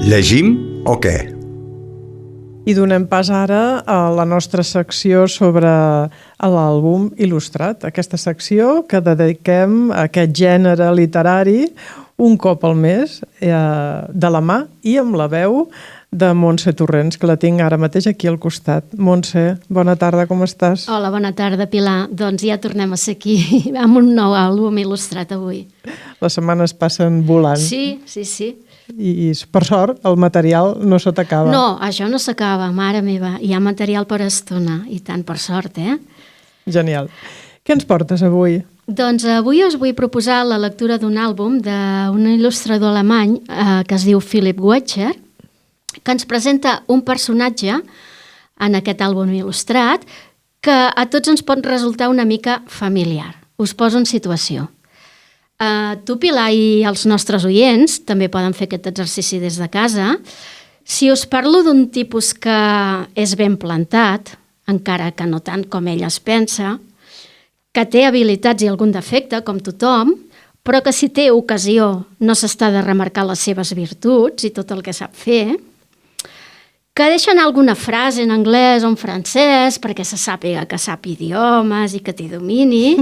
Llegim o què? I donem pas ara a la nostra secció sobre l'àlbum il·lustrat, aquesta secció que dediquem a aquest gènere literari un cop al mes, de la mà i amb la veu de Montse Torrents, que la tinc ara mateix aquí al costat. Montse, bona tarda, com estàs? Hola, bona tarda, Pilar. Doncs ja tornem a ser aquí amb un nou àlbum il·lustrat avui. Les setmanes passen volant. Sí. I per sort, el material no se t'acaba. No, això no s'acaba, mare meva. Hi ha material per estona, i tant, per sort, Genial. Què ens portes avui? Doncs avui us vull proposar la lectura d'un àlbum d'un il·lustrador alemany que es diu Philipp Guetscher, que ens presenta un personatge en aquest àlbum il·lustrat que a tots ens pot resultar una mica familiar. Us poso en situació. Tu, Pilar, i els nostres oients també poden fer aquest exercici des de casa. Si us parlo d'un tipus que és ben plantat, encara que no tant com ell es pensa, que té habilitats i algun defecte, com tothom, però que si té ocasió no s'està de remarcar les seves virtuts i tot el que sap fer, que deixen alguna frase en anglès o en francès perquè se sàpiga que sap idiomes i que té domini.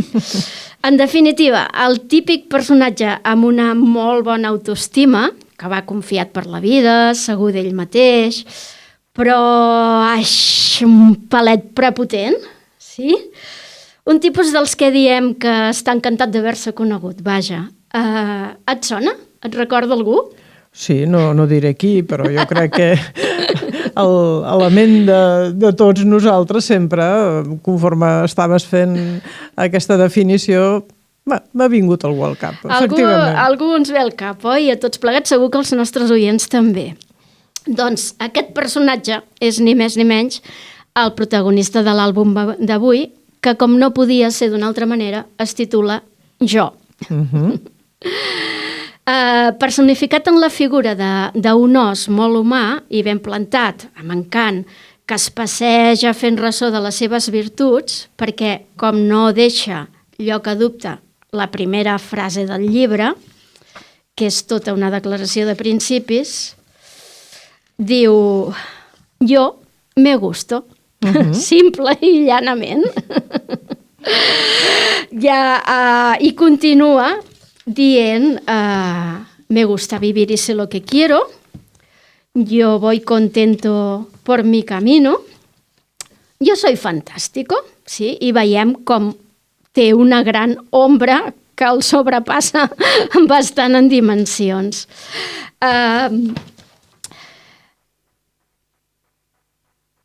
En definitiva, el típic personatge amb una molt bona autoestima, que va confiat per la vida, segur d'ell mateix, però un palet prepotent, sí? Un tipus dels que diem que està encantat d'haver-se conegut, vaja. Et sona? Et recorda algú? Sí, no diré qui, però jo crec que la ment de tots nosaltres sempre, conforme estaves fent aquesta definició, m'ha vingut algú al cap, efectivament. Algú ens ve al cap, oi? A tots plegats segur que els nostres oients també. Doncs aquest personatge és ni més ni menys el protagonista de l'àlbum d'avui, que com no podia ser d'una altra manera, es titula Jo. Personificat en la figura d'un os molt humà i ben plantat, amb encant, que es passeja fent ressò de les seves virtuts, perquè, com no deixa lloc a dubte la primera frase del llibre, que és tota una declaració de principis, diu: jo me gusto. Simple i llanament. I continua dient: me gusta vivir y sé lo que quiero, yo voy contento por mi camino, yo soy fantástico, sí? I veiem com té una gran ombra que el sobrepassa bastant en dimensions.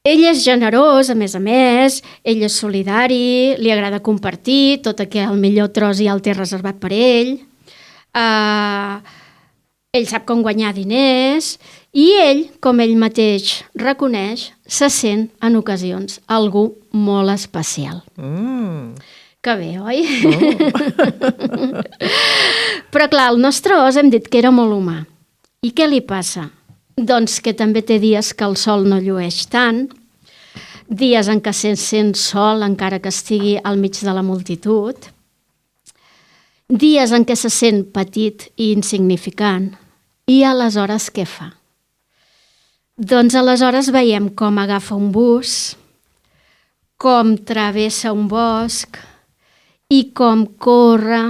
Ell és generós, a més, ell és solidari, li agrada compartir, tot el millor tros ja el té reservat per ell. Ell sap com guanyar diners i ell, com ell mateix reconeix, se sent en ocasions algú molt especial. Que bé, oi? Però clar, el nostre os hem dit que era molt humà. I què li passa? Doncs que també té dies que el sol no llueix tant, dies en què se sent sol encara que estigui al mig de la multitud, dies en què se sent petit i insignificant, i aleshores què fa? Doncs aleshores veiem com agafa un bus, com travessa un bosc i com corre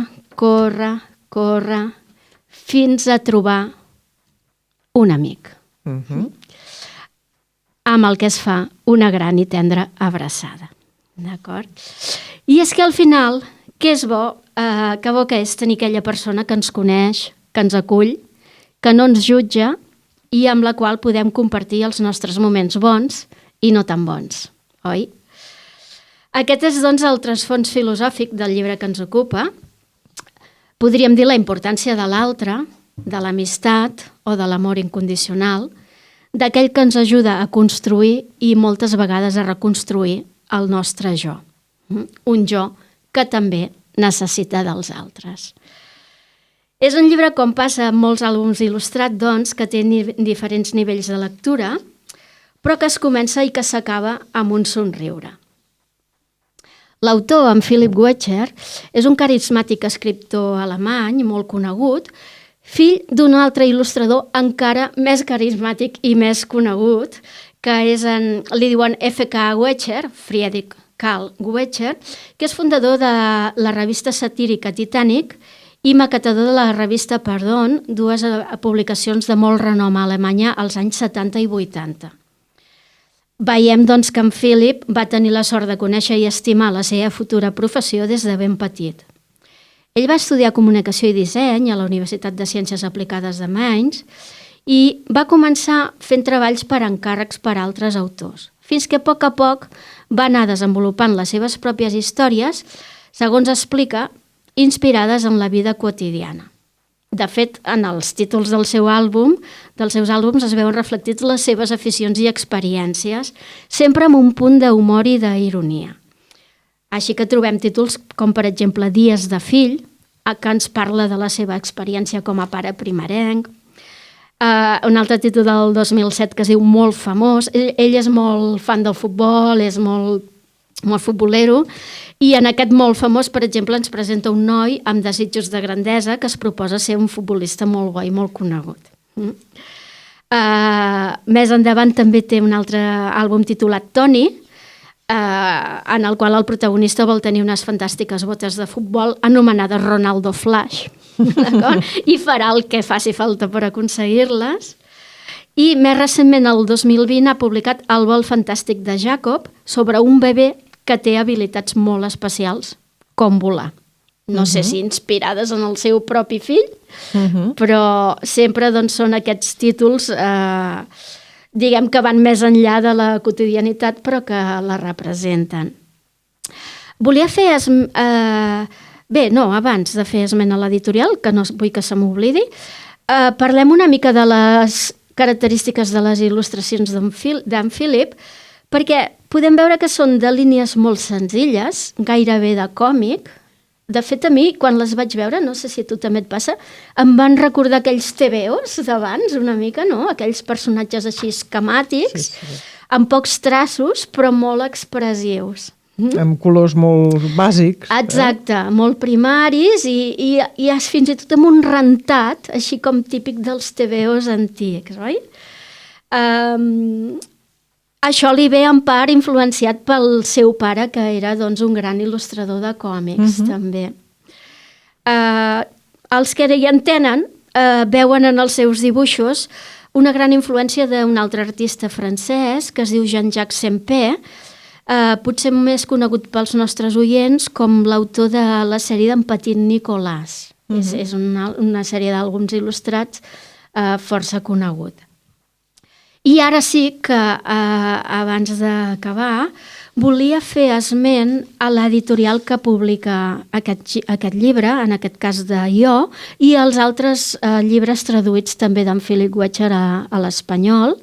fins a trobar un amic, amb el que es fa una gran i tendra abraçada. D'acord? I és que al final, què és bo? Que bo que és tenir aquella persona que ens coneix, que ens acull, que no ens jutja i amb la qual podem compartir els nostres moments bons i no tan bons, oi? Aquest és, doncs, el trasfons filosòfic del llibre que ens ocupa. Podríem dir la importància de l'altre, de l'amistat o de l'amor incondicional, d'aquell que ens ajuda a construir i moltes vegades a reconstruir el nostre jo. Un jo que també necessita dels altres. És un llibre, com passa amb molts àlbums il·lustrats, doncs, que té diferents nivells de lectura, però que es comença i que s'acaba amb un somriure. L'autor, en Philipp Guetscher, és un carismàtic escriptor alemany molt conegut, fill d'un altre il·lustrador encara més carismàtic i més conegut, que és li diuen F.K. Goecher, Friedrich Karl Goecher, que és fundador de la revista satírica Titanic i maquetador de la revista Pardon, dues publicacions de molt renom a Alemanya als anys 70 i 80. Veiem, doncs, que en Philip va tenir la sort de conèixer i estimar la seva futura professió des de ben petit. Ell va estudiar Comunicació i Disseny a la Universitat de Ciències Aplicades de Mainz i va començar fent treballs per encàrrecs per a altres autors, fins que a poc va anar desenvolupant les seves pròpies històries, segons explica, inspirades en la vida quotidiana. De fet, en els títols dels seus àlbums es veuen reflectits les seves aficions i experiències, sempre amb un punt d'humor i d'ironia. Així que trobem títols com, per exemple, Dies de fill, que ens parla de la seva experiència com a pare primerenc. Un altre títol del 2007 que es diu Molt famós. Ell és molt fan del futbol, és molt futbolero, i en aquest Molt famós, per exemple, ens presenta un noi amb desitjos de grandesa que es proposa ser un futbolista molt bo i molt conegut. Més endavant també té un altre àlbum titulat Tony, en el qual el protagonista vol tenir unes fantàstiques botes de futbol anomenades Ronaldo Flash, i farà el que faci falta per aconseguir-les. I més recentment, el 2020, ha publicat El vol fantàstic de Jacob sobre un bebè que té habilitats molt especials, com volar. No sé si inspirades en el seu propi fill, però sempre doncs, són aquests títols, diguem que van més enllà de la quotidianitat, però que la representen. Volia fer... abans de fer esment a l'editorial, que no vull que se m'oblidi, parlem una mica de les característiques de les il·lustracions d'en Philip, perquè podem veure que són de línies molt senzilles, gairebé de còmic. De fet, a mi, quan les vaig veure, no sé si a tu també et passa, em van recordar aquells TVOs d'abans, una mica, no? Aquells personatges així esquemàtics, amb pocs traços, però molt expressius. Amb colors molt bàsics. Exacte, molt primaris i fins i tot amb un rentat, així com típic dels TVOs antics, oi? Això li ve en part influenciat pel seu pare, que era doncs, un gran il·lustrador de còmics, també. Els que hi entenen veuen en els seus dibuixos una gran influència d'un altre artista francès que es diu Jean-Jacques Sempé, potser més conegut pels nostres oients com l'autor de la sèrie d'en Petit Nicolas. És una sèrie d'àlbums il·lustrats força conegut. I ara sí que, abans d'acabar, volia fer esment a l'editorial que publica aquest llibre, en aquest cas de Jo, i els altres llibres traduïts també d'en Philip Goecher a l'espanyol.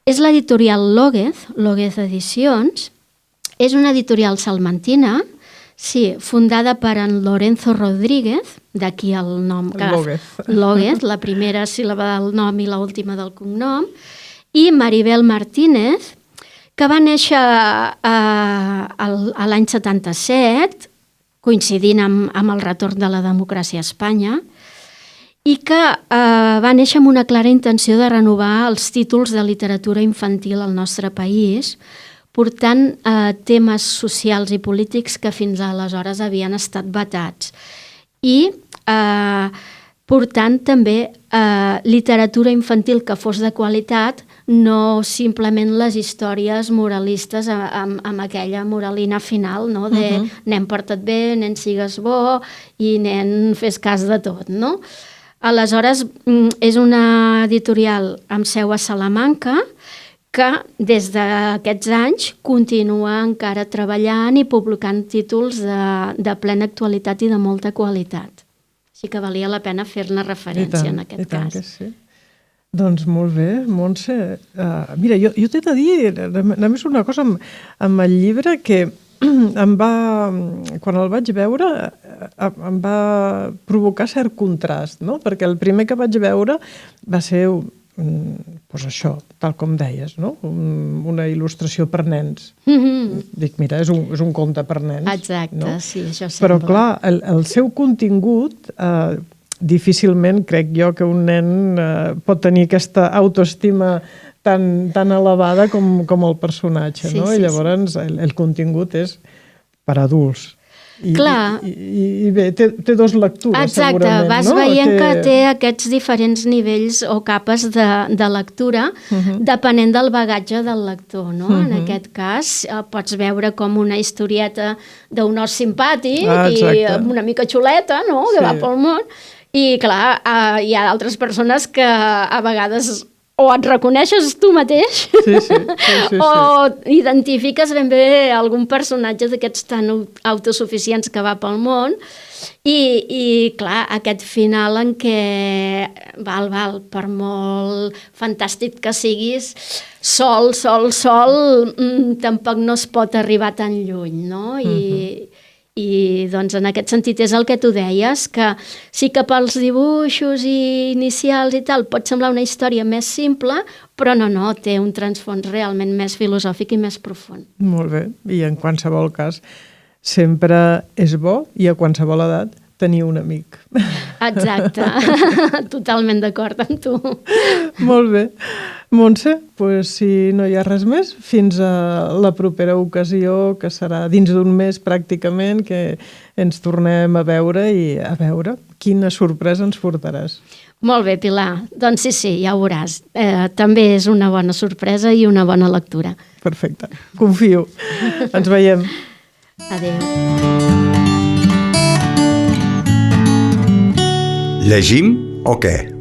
És l'editorial Lóguez Edicions. És una editorial salmantina, sí, fundada per en Lorenzo Rodríguez, d'aquí el nom. Lóguez, la primera síl·laba del nom i l'última del cognom, i Maribel Martínez, que va néixer l'any 77, coincidint amb el retorn de la democràcia a Espanya, i que va néixer amb una clara intenció de renovar els títols de literatura infantil al nostre país, portant temes socials i polítics que fins aleshores havien estat vetats. I portant també literatura infantil que fos de qualitat, no simplement les històries moralistes amb aquella moralina final, no? De nen porta't bé, nen sigues bo i nen fes cas de tot, no? Aleshores, és una editorial amb seu a Salamanca que des d'aquests anys continua encara treballant i publicant títols de plena actualitat i de molta qualitat. Així que valia la pena fer-ne referència en aquest cas. Que sí. Doncs molt bé, Montse. Mira, jo t'he de dir, només una cosa amb el llibre que quan el vaig veure em va provocar cert contrast, no? Perquè el primer que vaig veure va ser doncs això, tal com deies, no? Una il·lustració per nens. Dic, mira, és un conte per nens. Exacte, no? Sí, això sembla. Però clar, el seu contingut difícilment crec jo que un nen pot tenir aquesta autoestima tan elevada com el personatge, no? I llavors el contingut és per adults. I bé, té dos lectures, segurament. Vas veient que té aquests diferents nivells o capes de lectura, depenent del bagatge del lector, no? En aquest cas, pots veure com una historieta d'un os simpàtic i una mica xuleta, no?, que va pel món. I, clar, hi ha altres persones que a vegades o et reconeixes tu mateix o identifiques ben bé algun personatge d'aquests tan autosuficients que va pel món i clar, aquest final en què val, per molt fantàstic que siguis, sol, tampoc no es pot arribar tan lluny, no? I doncs en aquest sentit és el que tu deies, que sí que pels dibuixos inicials i tal pot semblar una història més simple, però no, té un transfons realment més filosòfic i més profund. Molt bé, i en qualsevol cas sempre és bo i a qualsevol edat tenir un amic. Exacte, totalment d'acord amb tu. Molt bé. Montse, si no hi ha res més, fins a la propera ocasió, que serà dins d'un mes pràcticament, que ens tornem a veure i a veure quina sorpresa ens portaràs. Molt bé, Pilar. Doncs sí, ja ho veuràs. També és una bona sorpresa i una bona lectura. Perfecte. Confio. Ens veiem. Adéu. Llegim o què?